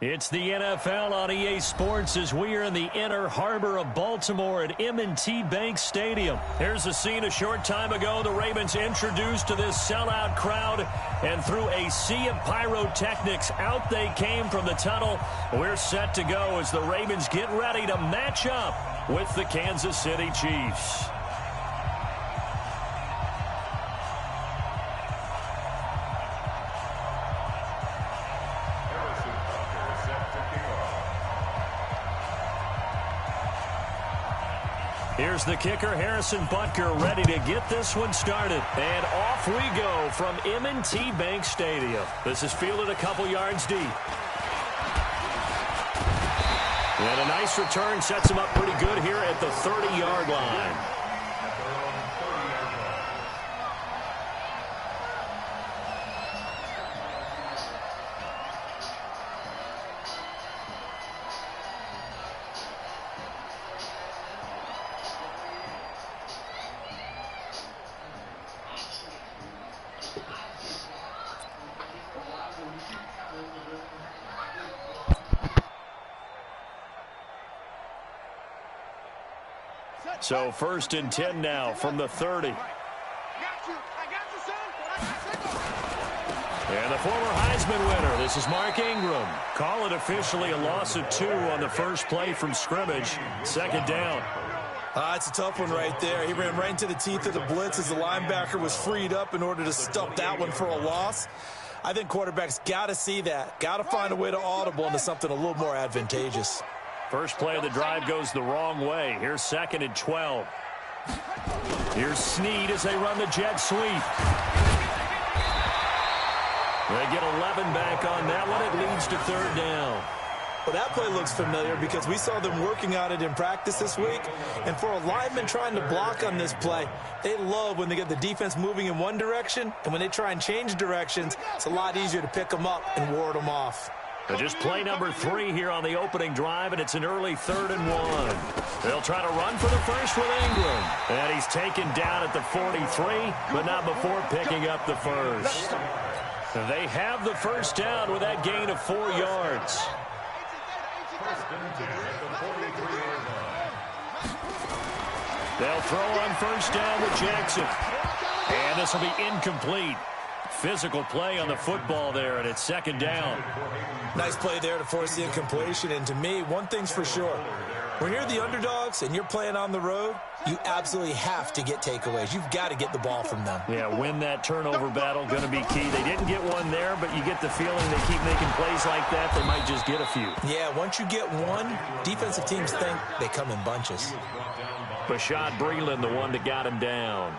It's the NFL on EA Sports as we are in the inner harbor of Baltimore at M&T Bank Stadium. Here's a scene a short time ago. The Ravens introduced to this sellout crowd, and through a sea of pyrotechnics, out they came from the tunnel. We're set to go as the Ravens get ready to match up with the Kansas City Chiefs. Here's the kicker, Harrison Butker, ready to get this one started. And off we go from M&T Bank Stadium. This is fielded a couple yards deep. And a nice return sets him up pretty good here at the 30-yard line. So 1st and 10 now from the 30. And the former Heisman winner, this is Mark Ingram. Call it officially a loss of 2 on the first play from scrimmage. 2nd down. It's a tough one right there. He ran right into the teeth of the blitz as the linebacker was freed up in order to stuff that one for a loss. I think quarterbacks got to see that. Got to find a way to audible into something a little more advantageous. First play of the drive goes the wrong way. Here's 2nd and 12. Here's Snead as they run the jet sweep. They get 11 back on that one. It leads to 3rd down. Well, that play looks familiar because we saw them working on it in practice this week. And for a lineman trying to block on this play, they love when they get the defense moving in one direction. And when they try and change directions, it's a lot easier to pick them up and ward them off. Just play number 3 here on the opening drive, and it's an early 3rd and 1. They'll try to run for the first with Ingram. And he's taken down at the 43, but not before picking up the first. They have the first down with that gain of 4 yards. They'll throw on 1st down with Jackson. And this will be incomplete. Physical play on the football there, and it's 2nd down. Nice play there to force the incompletion. And to me, one thing's for sure. When you're the underdogs and you're playing on the road, you absolutely have to get takeaways. You've got to get the ball from them. Yeah, win that turnover battle, going to be key. They didn't get one there, but you get the feeling they keep making plays like that, they might just get a few. Yeah, once you get one, defensive teams think they come in bunches. Bashad Breeland, the one that got him down.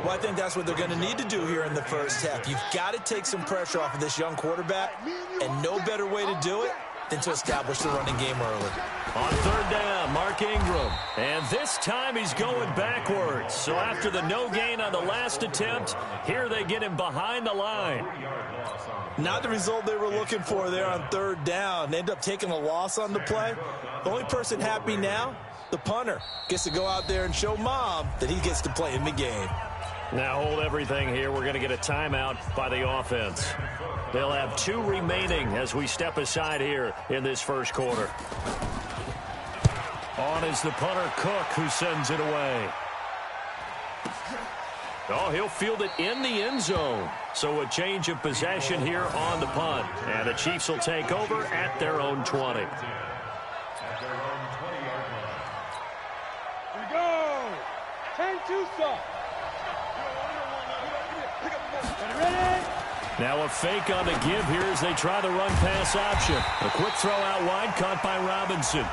Well, I think that's what they're going to need to do here in the first half. You've got to take some pressure off of this young quarterback, and no better way to do it than to establish the running game early. On 3rd down, Mark Ingram. And this time he's going backwards. So after the no gain on the last attempt, here they get him behind the line. Not the result they were looking for there on 3rd down. They end up taking a loss on the play. The only person happy now, the punter, gets to go out there and show mom that he gets to play in the game. Now hold everything here. We're going to get a timeout by the offense. They'll have 2 remaining as we step aside here in this first quarter. On is the punter, Cook, who sends it away. Oh, he'll field it in the end zone. So a change of possession here on the punt. And the Chiefs will take over at their own 20. Here we go. 10-2 Ready? Now a fake on the give here as they try the run-pass option. A quick throw out wide, caught by Robinson.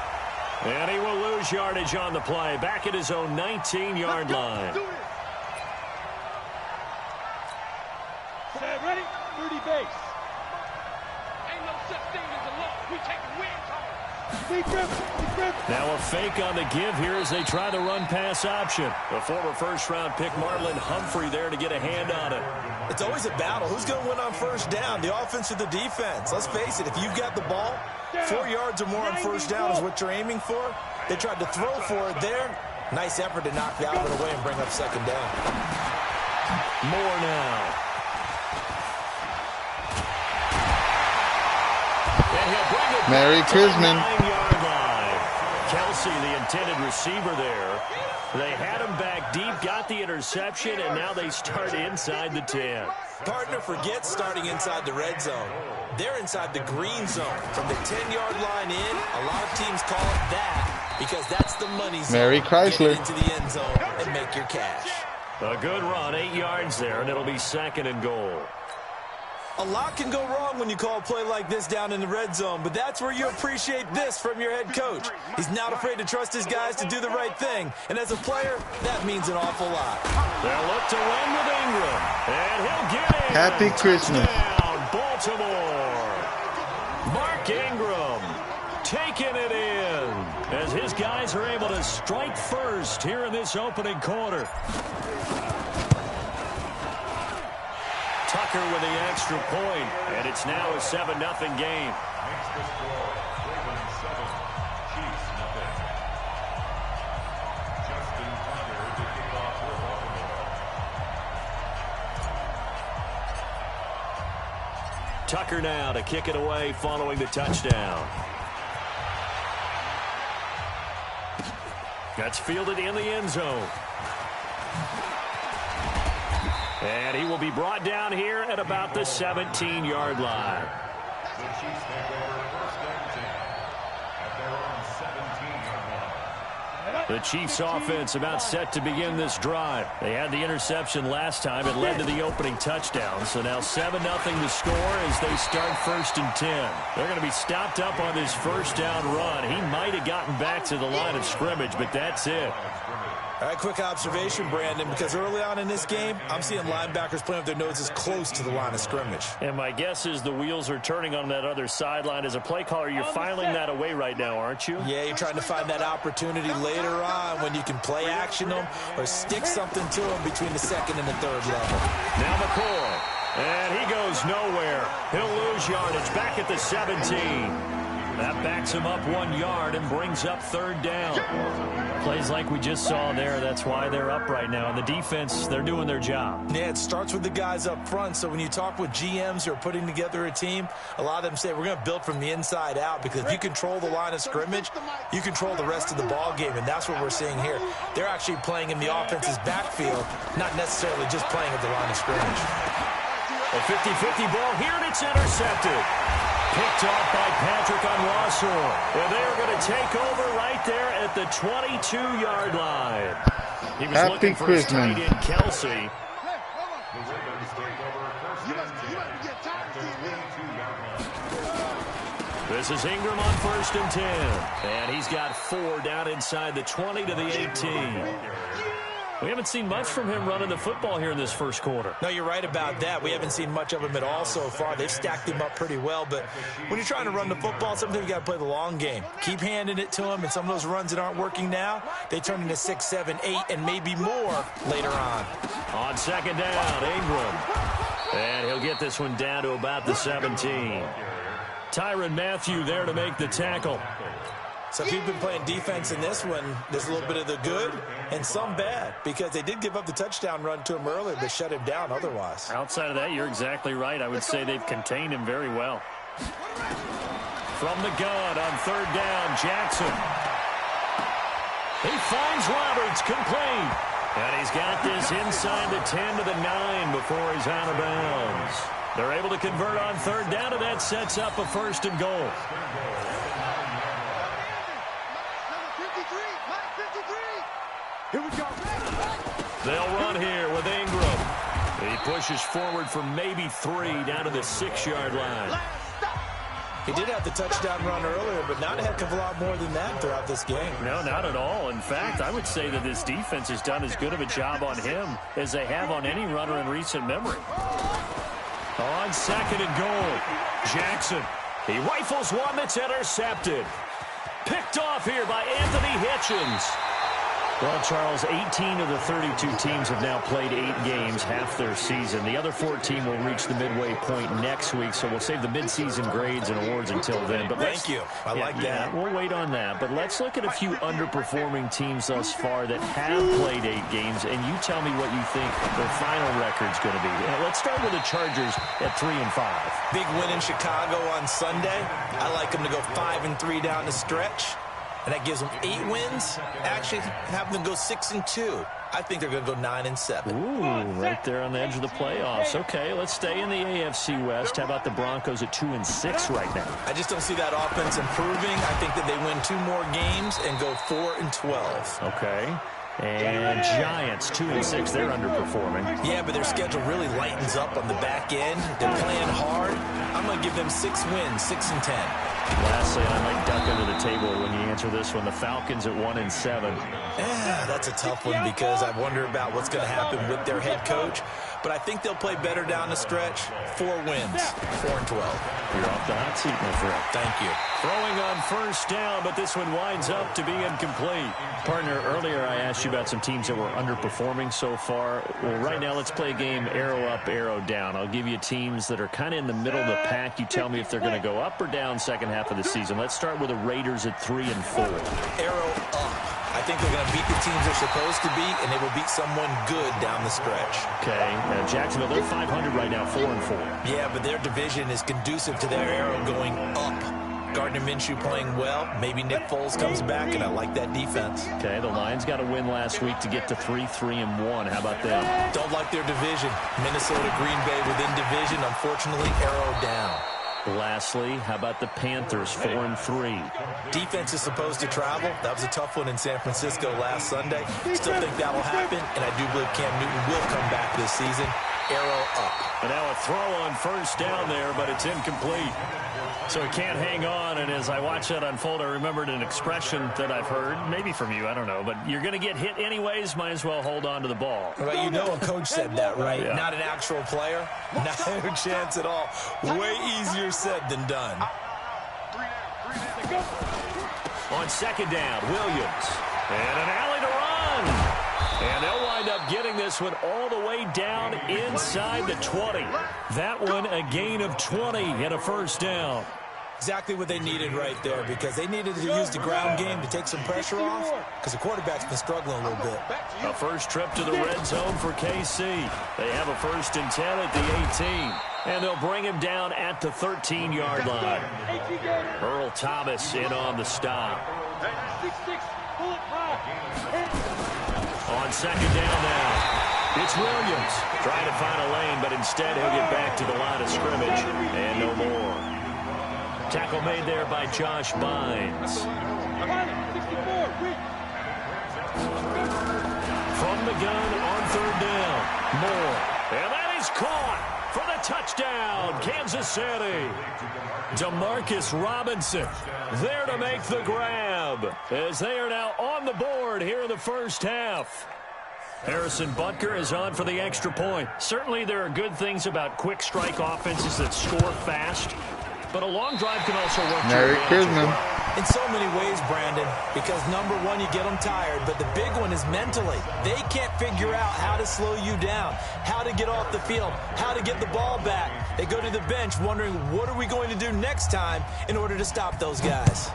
And he will lose yardage on the play, back at his own 19-yard line. Set, ready? 30 base. Ain't no such thing as a loss. We taking wins home. Now a fake on the give here as they try the run-pass option. The former first-round pick Marlon Humphrey there to get a hand on it. It's always a battle. Who's going to win on 1st down, the offense or the defense? Let's face it, if you've got the ball, 4 yards or more on 1st down is what you're aiming for. They tried to throw for it there. Nice effort to knock that one away and bring up 2nd down. More now. Merry Christmas. Kelsey, the intended receiver there. They had him back deep, got the interception, and now they start inside the 10. Partner forgets starting inside the red zone. They're inside the green zone. From the 10-yard line in, a lot of teams call it that because that's the money zone. Mary Chrysler. Get into the end zone and make your cash. A good run, 8 yards there, and it'll be 2nd and goal. A lot can go wrong when you call a play like this down in the red zone, but that's where you appreciate this from your head coach. He's not afraid to trust his guys to do the right thing, and as a player, that means an awful lot. They'll look to run with Ingram, and he'll get it. Happy Christmas. Touchdown, Baltimore. Mark Ingram taking it in as his guys are able to strike first here in this opening quarter. Tucker with the extra point, and it's now a 7-0 game. Tucker now to kick it away following the touchdown. That's fielded in the end zone. And he will be brought down here at about the 17-yard line. The Chiefs take over 1st and 10 at their own 17-yard line. The Chiefs offense about set to begin this drive. They had the interception last time. It led to the opening touchdown. So now 7-0 to score as they start 1st and 10. They're going to be stopped up on this first down run. He might have gotten back to the line of scrimmage, but that's it. All right, quick observation, Brandon, because early on in this game, I'm seeing linebackers playing with their noses close to the line of scrimmage. And my guess is the wheels are turning on that other sideline. As a play caller, you're filing that away right now, aren't you? Yeah, you're trying to find that opportunity later on when you can play action them or stick something to them between the 2nd and the 3rd level. Now McCoy, and he goes nowhere. He'll lose yardage back at the 17. That backs him up 1 yard and brings up 3rd down. Plays like we just saw there. That's why they're up right now. And the defense, they're doing their job. Yeah, it starts with the guys up front. So when you talk with GMs who are putting together a team, a lot of them say we're going to build from the inside out because if you control the line of scrimmage, you control the rest of the ball game. And that's what we're seeing here. They're actually playing in the offense's backfield, not necessarily just playing at the line of scrimmage. A 50-50 ball here, and it's intercepted. Picked off by Patrick on Rossor. And they're going to take over right there at the 22-yard line. He was looking for his tight end, Kelsey. The Ravens take over 1st and 10 at their 22-yard line. This is Ingram on 1st and 10. And he's got 4 down inside the 20 to the 18. We haven't seen much from him running the football here in this first quarter. No, you're right about that. We haven't seen much of him at all so far. They've stacked him up pretty well, but when you're trying to run the football, sometimes you got to play the long game. Keep handing it to him, and some of those runs that aren't working now, they turn into 6, 7, 8, and maybe more later on. On 2nd down, Ingram. And he'll get this one down to about the 17. Tyrann Mathieu there to make the tackle. So if you've been playing defense in this one, there's a little bit of the good and some bad because they did give up the touchdown run to him earlier but shut him down otherwise. Outside of that, you're exactly right. I would say they've contained him very well. From the gun on 3rd down, Jackson. He finds Roberts, complete. And he's got this inside the 10 to the 9 before he's out of bounds. They're able to convert on 3rd down, and that sets up a 1st and goal. They'll run here with Ingram. He pushes forward for maybe 3 down to the 6-yard line. He did have the touchdown run earlier, but not a heck of a lot more than that throughout this game. No, not at all. In fact, I would say that this defense has done as good of a job on him as they have on any runner in recent memory. On 2nd and goal, Jackson. He rifles one that's intercepted. Picked off here by Anthony Hitchens. Well, Charles, 18 of the 32 teams have now played 8 games, half their season. The other 14 will reach the midway point next week, so we'll save the midseason grades and awards until then. But thank you. I like that. We'll wait on that. But let's look at a few underperforming teams thus far that have played 8 games, and you tell me what you think their final record's going to be. Let's start with the Chargers at 3-5. Big win in Chicago on Sunday. I like them to go 5-3 down the stretch. And that gives them 8 wins. Actually, have them go 6-2. I think they're going to go 9-7. Ooh, right there on the edge of the playoffs. Okay, let's stay in the AFC West. How about the Broncos at 2-6 right now? I just don't see that offense improving. I think that they win 2 more games and go 4-12. Okay. And Giants, 2-6. They're underperforming. Yeah, but their schedule really lightens up on the back end. They're playing hard. I'm going to give them 6 wins, 6-10. Lastly, I might duck under the table when you answer this one. The Falcons at 1-7. Yeah, that's a tough one because I wonder about what's going to happen with their head coach. But I think they'll play better down the stretch. 4 wins, 4-12. You're off the hot seat, my friend. Thank you. Throwing on first down, but this one winds up to be incomplete. Partner, earlier I asked you about some teams that were underperforming so far. Well, right now let's play a game arrow up, arrow down. I'll give you teams that are kind of in the middle of the pack. You tell me if they're going to go up or down second half of the season. Let's start with the Raiders at 3-4. Arrow up. I think they're going to beat the teams they're supposed to beat, and they will beat someone good down the stretch. Okay. Jacksonville, they're 500 right now, 4-4. Yeah, but their division is conducive to their arrow going up. Gardner Minshew playing well. Maybe Nick Foles comes back, and I like that defense. Okay, the Lions got a win last week to get to 3-1. How about them? Don't like their division. Minnesota, Green Bay within division. Unfortunately, arrow down. Lastly, how about the Panthers, 4-3? Defense is supposed to travel. That was a tough one in San Francisco last Sunday. Still think that will happen, and I do believe Cam Newton will come back this season. Arrow up. And now a throw on first down there, but it's incomplete. So he can't hang on, and as I watch that unfold, I remembered an expression that I've heard, maybe from you, I don't know, but you're going to get hit anyways, might as well hold on to the ball. Well, you know a coach said that, right? Yeah. Not an actual player. No chance at all. Way easier said than done. On second down, Williams. And an alley to run. And they'll wind up getting this one all the way down inside the 20. That one a gain of 20 and a first down. Exactly what they needed right there, because they needed to use the ground game to take some pressure off, because the quarterback's been struggling a little bit. A first trip to the red zone for KC. They have a 1st and 10 at the 18. And they'll bring him down at the 13-yard line. Earl Thomas in on the stop. On second down now, it's Williams trying to find a lane, but instead he'll get back to the line of scrimmage and no more. Tackle made there by Josh Bynes. From the gun on third down, Moore. And that is caught for the touchdown, Kansas City. Demarcus Robinson there to make the grab as they are now on the board here in the first half. Harrison Butker is on for the extra point. Certainly there are good things about quick strike offenses that score fast, but a long drive can also work. Merry Christmas. In so many ways, Brandon, because number one, you get them tired, but the big one is mentally. They can't figure out how to slow you down, how to get off the field, how to get the ball back. They go to the bench wondering, what are we going to do next time in order to stop those guys?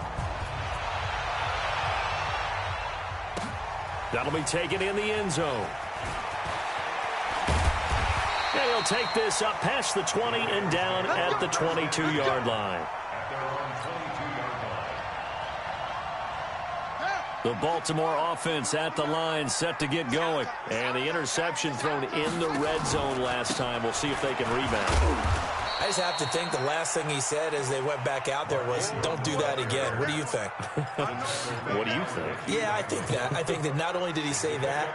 That'll be taken in the end zone. And he'll take this up past the 20 and down at the 22-yard line. The Baltimore offense at the line, set to get going. And the interception thrown in the red zone last time. We'll see if they can rebound. I just have to think the last thing he said as they went back out there was, don't do that again. What do you think? What do you think? Yeah, I think that. I think that not only did he say that,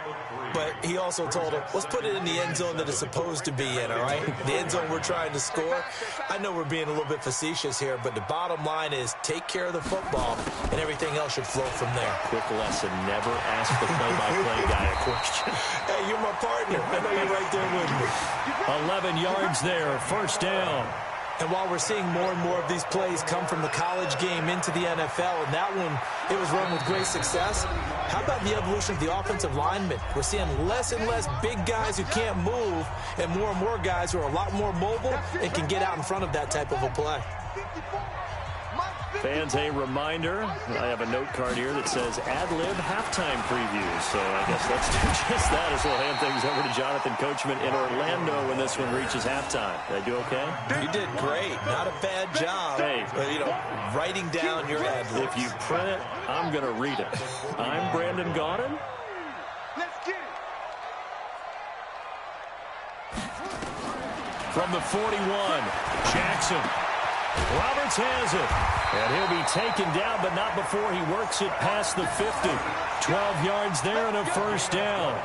but he also told him, let's put it in the end zone that it's supposed to be in, all right? The end zone we're trying to score. I know we're being a little bit facetious here, but the bottom line is take care of the football, and everything else should flow from there. Quick lesson, never ask the play-by-play guy a question. Hey, you're my partner. I know you're right there with me. 11 yards there, first down. And while we're seeing more and more of these plays come from the college game into the NFL, and that one, it was run with great success, how about the evolution of the offensive linemen? We're seeing less and less big guys who can't move and more guys who are a lot more mobile and can get out in front of that type of a play. Fans, a reminder, I have a note card here that says ad-lib halftime preview. So I guess let's do just that as we'll hand things over to Jonathan Coachman in Orlando when this one reaches halftime. Did I do okay? You did great. Not a bad job. Hey, writing down your ad-libs. If you print it, I'm going to read it. I'm Brandon Gaudin. Let's get it. From the 41, Jackson. Roberts has it. And he'll be taken down, but not before he works it past the 50. 12 yards there and a first down.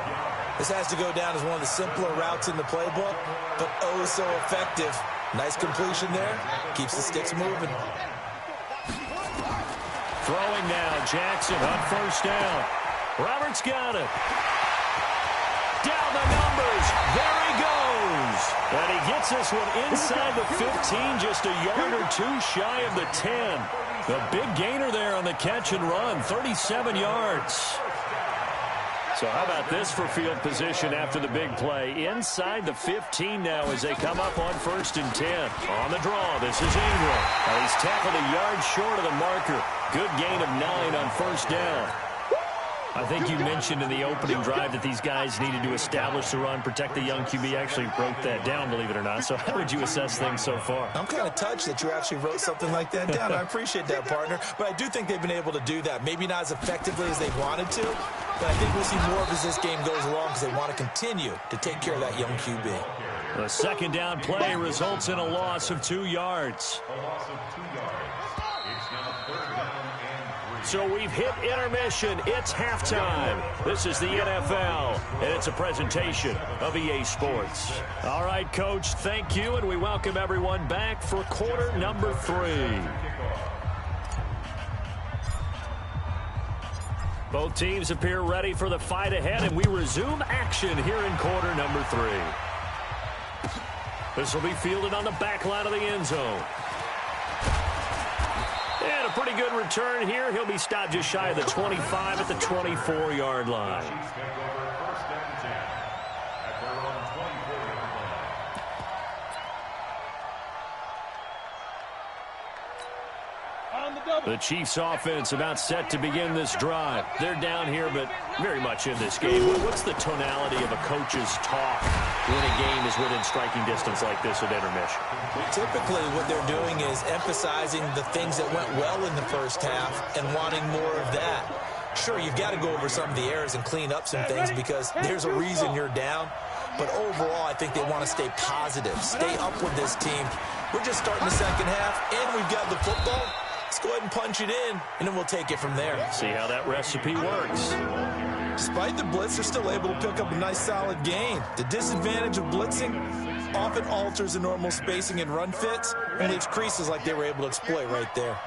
This has to go down as one of the simpler routes in the playbook, but oh so effective. Nice completion there. Keeps the sticks moving. Throwing now, Jackson on first down. Roberts got it. Down the numbers. There he goes. And he gets this one inside the 15, just a yard or two shy of the 10. The big gainer there on the catch and run, 37 yards. So how about this for field position after the big play? Inside the 15 now as they come up on 1st and 10. On the draw, this is Ingram. Now he's tackled a yard short of the marker. Good gain of 9 on first down. I think you mentioned in the opening drive that these guys needed to establish the run, protect the young QB. Actually wrote that down, believe it or not. So how would you assess things so far? I'm kind of touched that you actually wrote something like that down. I appreciate that, partner. But I do think they've been able to do that. Maybe not as effectively as they wanted to, but I think we'll see more of as this game goes along because they want to continue to take care of that young QB. The second down play results in a loss of 2 yards. A loss of 2 yards. It's now 3rd down and 3. So we've hit intermission. It's halftime. This is the NFL, and it's a presentation of EA Sports. All right, Coach, thank you, and we welcome everyone back for quarter number 3. Both teams appear ready for the fight ahead, and we resume action here in quarter number 3. This will be fielded on the back line of the end zone. And a pretty good return here. He'll be stopped just shy of the 25 at the 24-yard line. The Chiefs offense about set to begin this drive. They're down here, but very much in this game. What's the tonality of a coach's talk when a game is within striking distance like this at intermission? Typically, what they're doing is emphasizing the things that went well in the first half and wanting more of that. Sure, you've got to go over some of the errors and clean up some things because there's a reason you're down. But overall, I think they want to stay positive, stay up with this team. We're just starting the second half, and we've got the football. Let's go ahead and punch it in, and then we'll take it from there. See how that recipe works. Despite the blitz, they're still able to pick up a nice, solid gain. The disadvantage of blitzing often alters the normal spacing and run fits and leaves creases like they were able to exploit right there.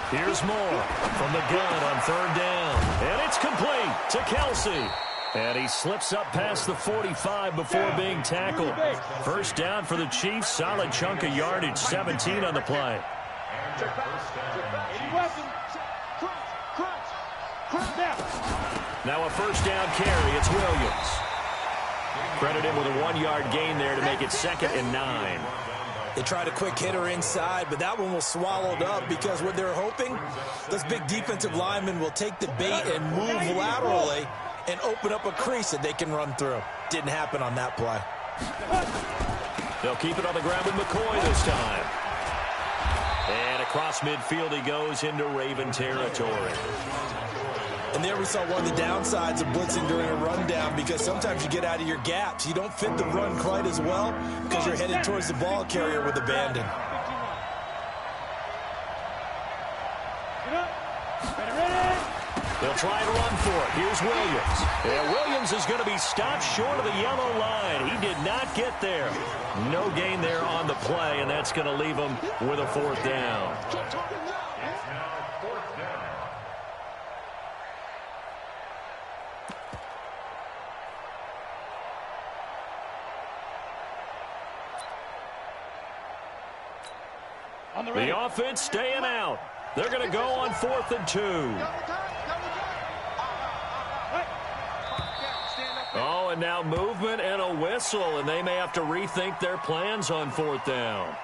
Here's more from the gun on 3rd down. And it's complete to Kelsey. And he slips up past the 45 before being tackled. First down for the Chiefs. Solid chunk of yardage. 17 on the play. Now a first down carry. It's Williams. Credit him with a 1-yard gain there to make it 2nd and 9. They tried a quick hitter inside, but that one was swallowed up because what they're hoping, those big defensive linemen will take the bait and move laterally and open up a crease that they can run through. Didn't happen on that play. They'll keep it on the ground with McCoy this time. And across midfield he goes into Raven territory. And there we saw one of the downsides of blitzing during a rundown because sometimes you get out of your gaps. You don't fit the run quite as well because you're headed towards the ball carrier with abandon. They'll try and run for it. Here's Williams. And Williams is going to be stopped short of the yellow line. He did not get there. No gain there on the play, and that's going to leave him with a 4th down. The offense staying out. They're going to go on 4th and 2. Oh, and now movement and a whistle, and they may have to rethink their plans on 4th down.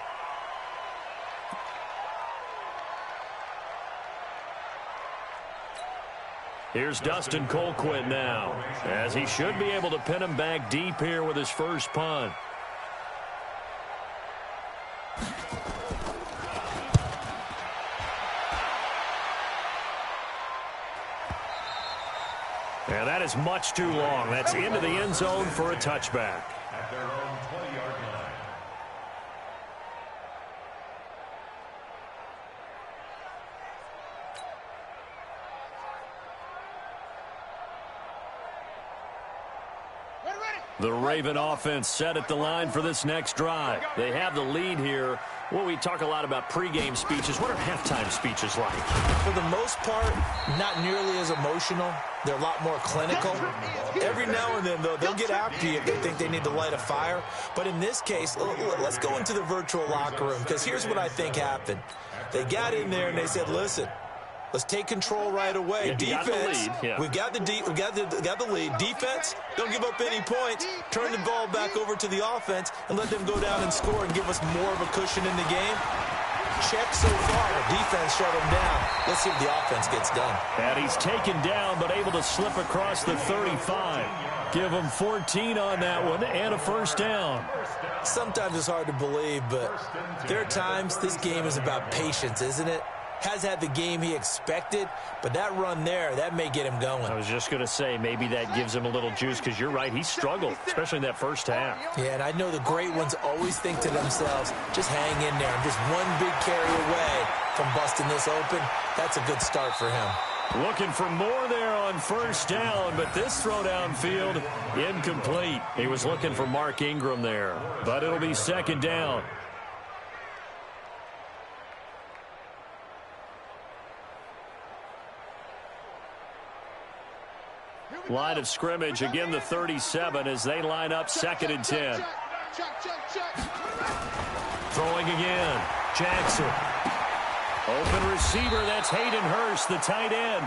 Here's Dustin Colquitt now, as he should be able to pin him back deep here with his first punt. And that is much too long. That's into the end zone for a touchback. At their own 20-yard line. The Raven offense set at the line for this next drive. They have the lead here. Well, we talk a lot about pregame speeches. What are halftime speeches like? For the most part, not nearly as emotional. They're a lot more clinical. Every now and then, though, they'll get after you if they think they need to light a fire. But in this case, let's go into the virtual locker room, because here's what I think happened. They got in there and they said, listen, let's take control right away. Yeah, defense, yeah. we've got the lead. Defense, don't give up any points. Turn the ball back over to the offense and let them go down and score and give us more of a cushion in the game. Check so far. The defense shut him down. Let's see if the offense gets done. And he's taken down, but able to slip across the 35. Give him 14 on that one and a first down. Sometimes it's hard to believe, but there are times this game is about patience, isn't it? Has had the game he expected, but that run there, that may get him going. I was just going to say, maybe that gives him a little juice, because you're right, he struggled, especially in that first half. Yeah, and I know the great ones always think to themselves, just hang in there. I'm just one big carry away from busting this open. That's a good start for him. Looking for more there on first down, but this throw downfield, incomplete. He was looking for Mark Ingram there, but it'll be second down. Line of scrimmage, again the 37 as they line up 2nd and 10. Throwing again, Jackson. Open receiver, that's Hayden Hurst, the tight end.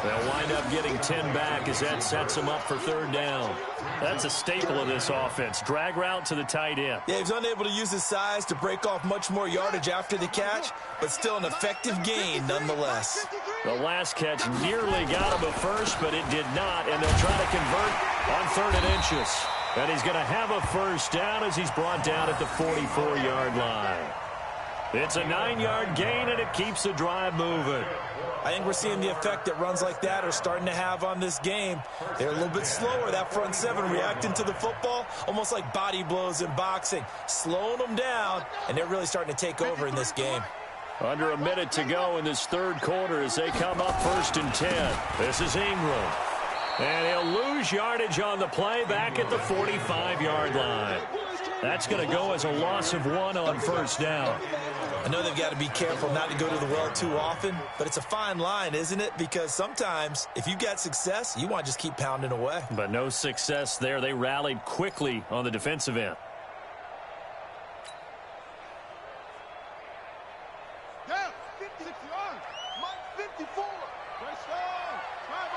They'll wind up getting 10 back as that sets them up for 3rd down. That's a staple of this offense. Drag route to the tight end. Yeah, he's unable to use his size to break off much more yardage after the catch, but still an effective gain nonetheless. The last catch nearly got him a first, but it did not, and they'll try to convert on 3rd and inches. And he's going to have a first down as he's brought down at the 44-yard line. It's a 9-yard gain, and it keeps the drive moving. I think we're seeing the effect that runs like that are starting to have on this game. They're a little bit slower, that front seven, reacting to the football, almost like body blows in boxing, slowing them down, and they're really starting to take over in this game. Under a minute to go in this 3rd quarter as they come up 1st and 10. This is Ingram. And he'll lose yardage on the play back at the 45-yard line. That's going to go as a loss of 1 on first down. I know they've got to be careful not to go to the well too often, but it's a fine line, isn't it? Because sometimes if you got success, you want to just keep pounding away. But no success there. They rallied quickly on the defensive end. Yeah, 56 yards. Mike 54. First down. Time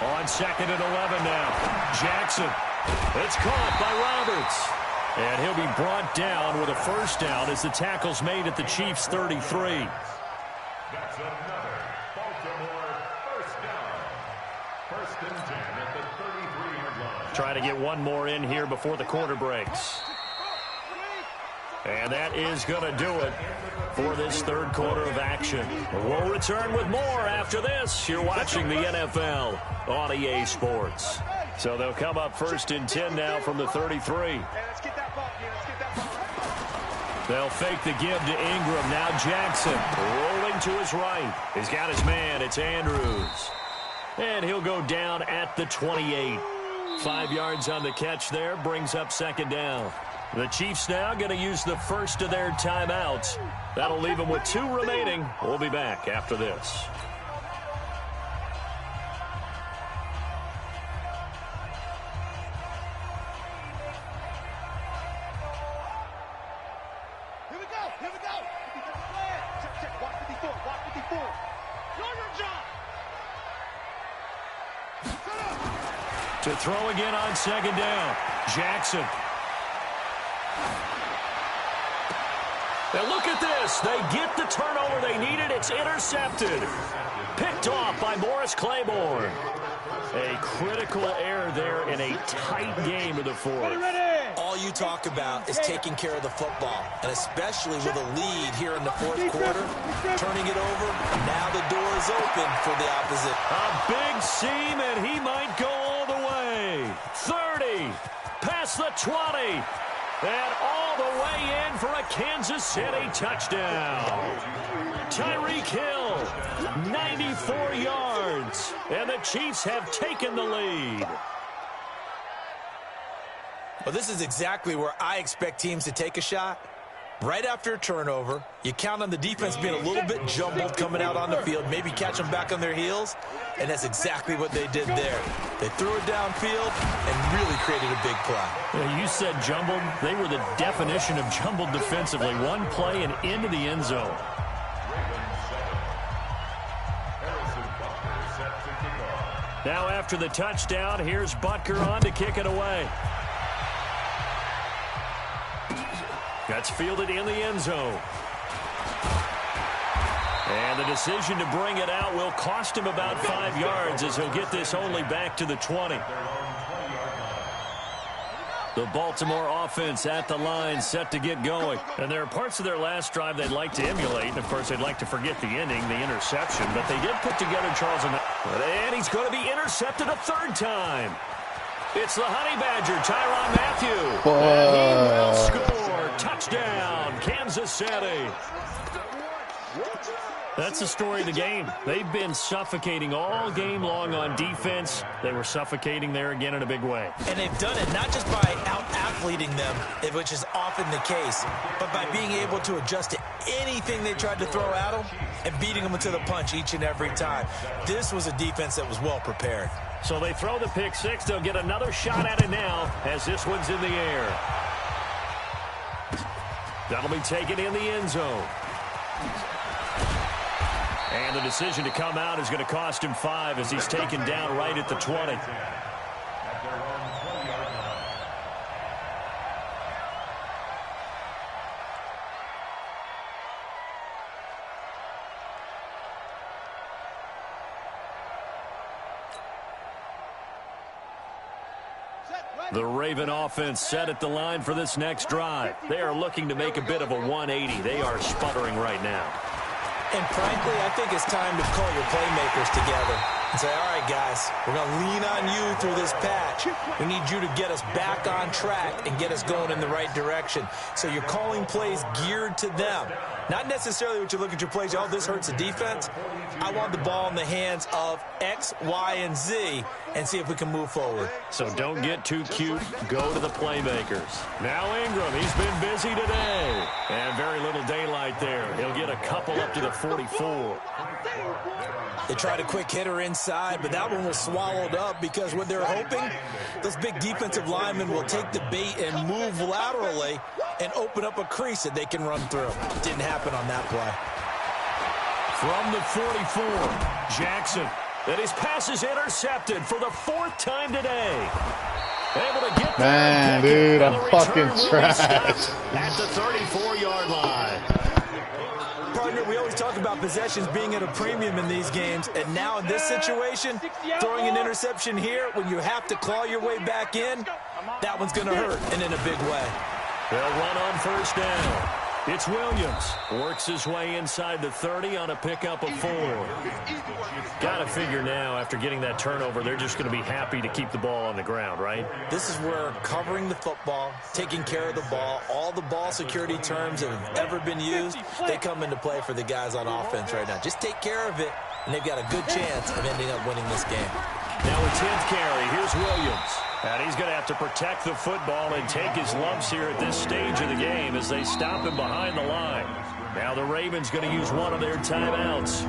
on. On 2nd and 11 now. Jackson. It's caught by Roberts. And he'll be brought down with a first down as the tackle's made at the Chiefs' 33. That's another Baltimore first down. 1st and 10 at the 33-yard line. Trying to get one more in here before the quarter breaks. And that is going to do it for this 3rd quarter of action. We'll return with more after this. You're watching the NFL on EA Sports. So they'll come up 1st and 10 now from the 33. They'll fake the give to Ingram. Now Jackson rolling to his right. He's got his man. It's Andrews. And he'll go down at the 28. 5 yards on the catch there. Brings up 2nd down. The Chiefs now going to use the first of their timeouts. That'll leave them with 2 remaining. We'll be back after this. To throw again on second down. Jackson. And look at this. They get the turnover they needed. It's intercepted. Picked off by Morris Claiborne. A critical error there in a tight game of the fourth. All you talk about is taking care of the football, and especially with a lead here in the fourth quarter, turning it over, now the door is open for the opposite. A big seam, and he might go all the way. 30, past the 20, and all the way in for a Kansas City touchdown. Tyreek Hill, 94 yards, and the Chiefs have taken the lead. Well, this is exactly where I expect teams to take a shot. Right after a turnover, you count on the defense being a little bit jumbled coming out on the field, maybe catch them back on their heels, and that's exactly what they did there. They threw it downfield and really created a big play. Yeah, you said jumbled. They were the definition of jumbled defensively. One play and into the end zone. Now after the touchdown, here's Butker on to kick it away. That's fielded in the end zone. And the decision to bring it out will cost him about 5 yards as he'll get this only back to the 20. The Baltimore offense at the line, set to get going. And there are parts of their last drive they'd like to emulate. And, of course, they'd like to forget the ending, the interception. But they did put together Charles. And he's going to be intercepted a third time. It's the Honey Badger, Tyrann Mathieu. And he will score. Touchdown, Kansas City. That's the story of the game. They've been suffocating all game long on defense. They were suffocating there again in a big way. And they've done it not just by out-athleting them, which is often the case, but by being able to adjust to anything they tried to throw at them and beating them to the punch each and every time. This was a defense that was well prepared. So they throw the pick six. They'll get another shot at it now as this one's in the air. That'll be taken in the end zone. And the decision to come out is going to cost him 5 as he's taken down right at the 20. The Raven offense set at the line for this next drive. They are looking to make a bit of a 180. They are sputtering right now. And frankly, I think it's time to call your playmakers together and say, all right, guys, we're going to lean on you through this patch. We need you to get us back on track and get us going in the right direction. So you're calling plays geared to them. Not necessarily what you look at your plays, oh, this hurts the defense. I want the ball in the hands of X, Y, and Z and see if we can move forward. So don't get too cute. Go to the playmakers. Now Ingram, he's been busy today. And very little daylight there. He'll get a couple up to the 44. They tried a quick hitter inside, but that one was swallowed up because what they're hoping, those big defensive linemen will take the bait and move laterally and open up a crease that they can run through. Didn't happen on that play. From the 44, Jackson. And his pass is intercepted for the 4th time today. Able to get man, dude, I'm fucking trash. At the 34-yard line. Partner, we always talk about possessions being at a premium in these games, and now in this situation, throwing an interception here when you have to claw your way back in, that one's going to hurt, and in a big way. They'll run on first down. It's Williams. Works his way inside the 30 on a pickup of 4. Got to figure now, after getting that turnover, they're just going to be happy to keep the ball on the ground, right? This is where covering the football, taking care of the ball, all the ball security terms that have ever been used, they come into play for the guys on offense right now. Just take care of it, and they've got a good chance of ending up winning this game. Now a 10th carry. Here's Williams. And he's going to have to protect the football and take his lumps here at this stage of the game as they stop him behind the line. Now the Ravens going to use one of their timeouts.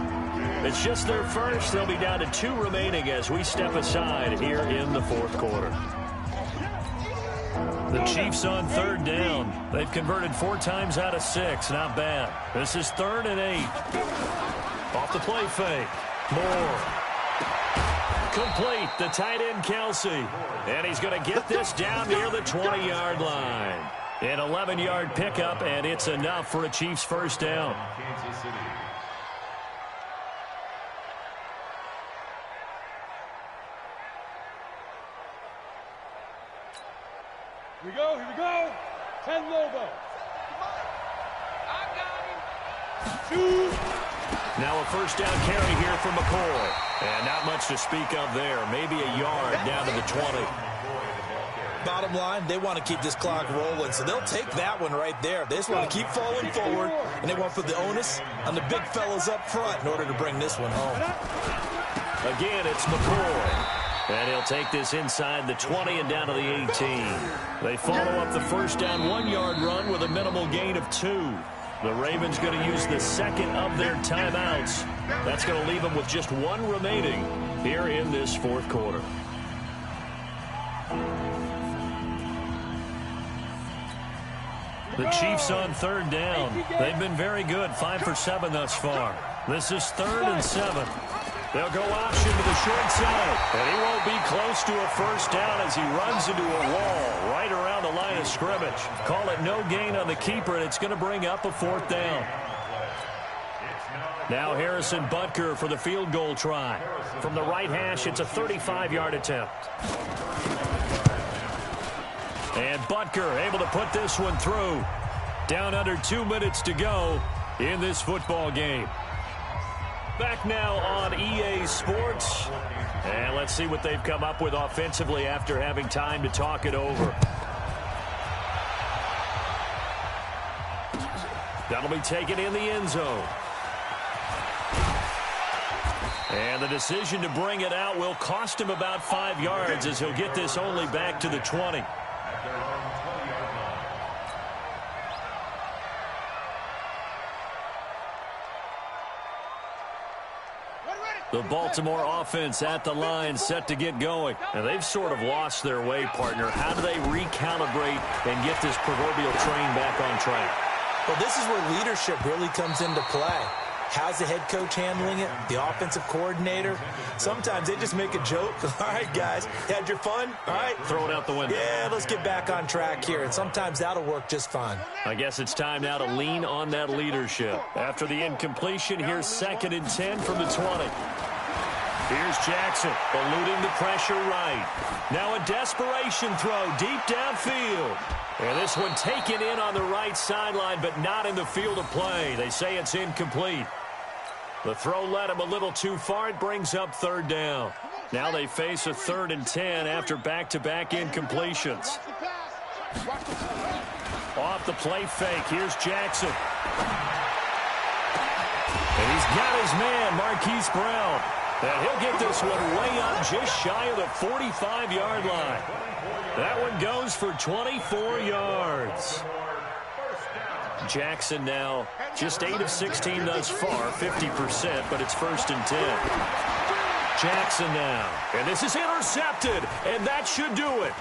It's just their first. They'll be down to 2 remaining as we step aside here in the 4th quarter. The Chiefs on 3rd down. They've converted 4 times out of 6. Not bad. This is 3rd and 8. Off the play fake. Moore. complete. The tight end, Kelsey. And he's going to get this down near the 20-yard line. An 11-yard pickup, and it's enough for a Chiefs first down. Kansas City. Here we go, here we go. 10 Lobo. I got him. 2. Now a first down carry here from McCoy. And not much to speak of there. Maybe a yard down to the 20. Bottom line, they want to keep this clock rolling, so they'll take that one right there. They just want to keep falling forward, and they want to put the onus on the big fellas up front in order to bring this one home. Again, it's McCoy. And he'll take this inside the 20 and down to the 18. They follow up the first down 1-yard run with a minimal gain of 2. The Ravens going to use the second of their timeouts. That's going to leave them with just 1 remaining here in this fourth quarter. The Chiefs on third down. They've been very good, 5 for 7 thus far. This is 3rd and 7. They'll go option to the short side, and he won't be close to a first down as he runs into a wall right around the line of scrimmage. Call it no gain on the keeper, and it's going to bring up a 4th down. Now Harrison Butker for the field goal try. From the right hash, it's a 35-yard attempt. And Butker able to put this one through. Down under 2 minutes to go in this football game. Back now on EA Sports. And let's see what they've come up with offensively after having time to talk it over. That'll be taken in the end zone. And the decision to bring it out will cost him about 5 yards as he'll get this only back to the 20. The Baltimore offense at the line set to get going. And they've sort of lost their way, partner. How do they recalibrate and get this proverbial train back on track? Well, this is where leadership really comes into play. How's the head coach handling it? The offensive coordinator? Sometimes they just make a joke. All right, guys, had your fun? All right. Throw it out the window. Yeah, let's get back on track here. And sometimes that'll work just fine. I guess it's time now to lean on that leadership. After the incompletion, here's 2nd and 10 from the 20. Here's Jackson, eluding the pressure right. Now a desperation throw deep downfield. And this one taken in on the right sideline, but not in the field of play. They say it's incomplete. The throw led him a little too far. It brings up 3rd down. Now they face a 3rd and 10 after back-to-back incompletions. Off the play fake, here's Jackson. And he's got his man, Marquise Brown. And he'll get this one way up just shy of the 45-yard line. That one goes for 24 yards. Jackson now just 8 of 16 thus far, 50%, but it's 1st and 10. Jackson now. And this is intercepted, and that should do it.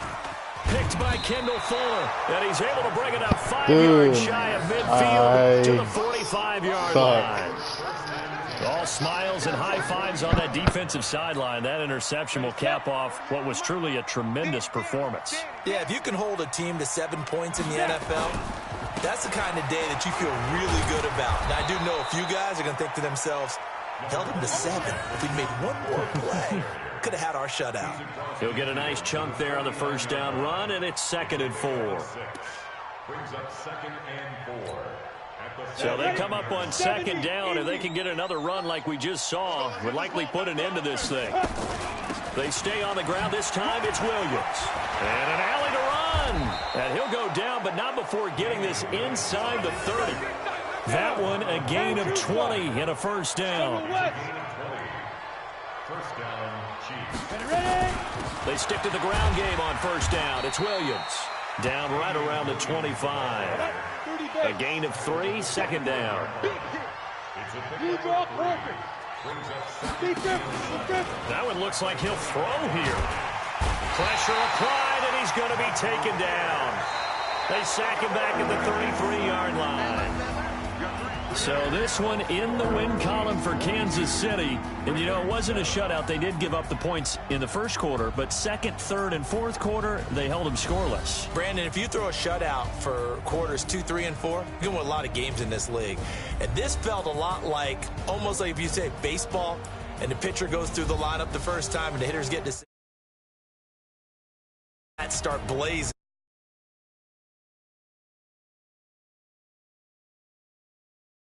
Picked by Kendall Fuller, and he's able to bring it up 5 yards shy of midfield to the 45-yard line. All smiles and high fives on that defensive sideline. That interception will cap off what was truly a tremendous performance. Yeah, if you can hold a team to 7 points in the NFL, that's the kind of day that you feel really good about. Now, I do know a few guys are going to think to themselves, held them to 7. If we made one more play, could have had our shutout. He'll get a nice chunk there on the first down run, and it's 2nd and 4. Brings up 2nd and 4. So they come up on 2nd down. If they can get another run like we just saw, would likely put an end to this thing. They stay on the ground. This time it's Williams. And an alley to run. And he'll go down, but not before getting this inside the 30. That one a gain of 20 and a first down. First down, Chiefs. They stick to the ground game on first down. It's Williams. Down right around the 25. A gain of 3, 2nd down. That one looks like he'll throw here. Pressure applied, and he's going to be taken down. They sack him back at the 33-yard line. So this one in the win column for Kansas City. And, you know, it wasn't a shutout. They did give up the points in the first quarter, but second, third, and fourth quarter, they held them scoreless. Brandon, if you throw a shutout for quarters 2, 3, and 4, you're going to win a lot of games in this league. And this felt a lot like, almost like if you say baseball, and the pitcher goes through the lineup the first time, and the hitters get to start blazing.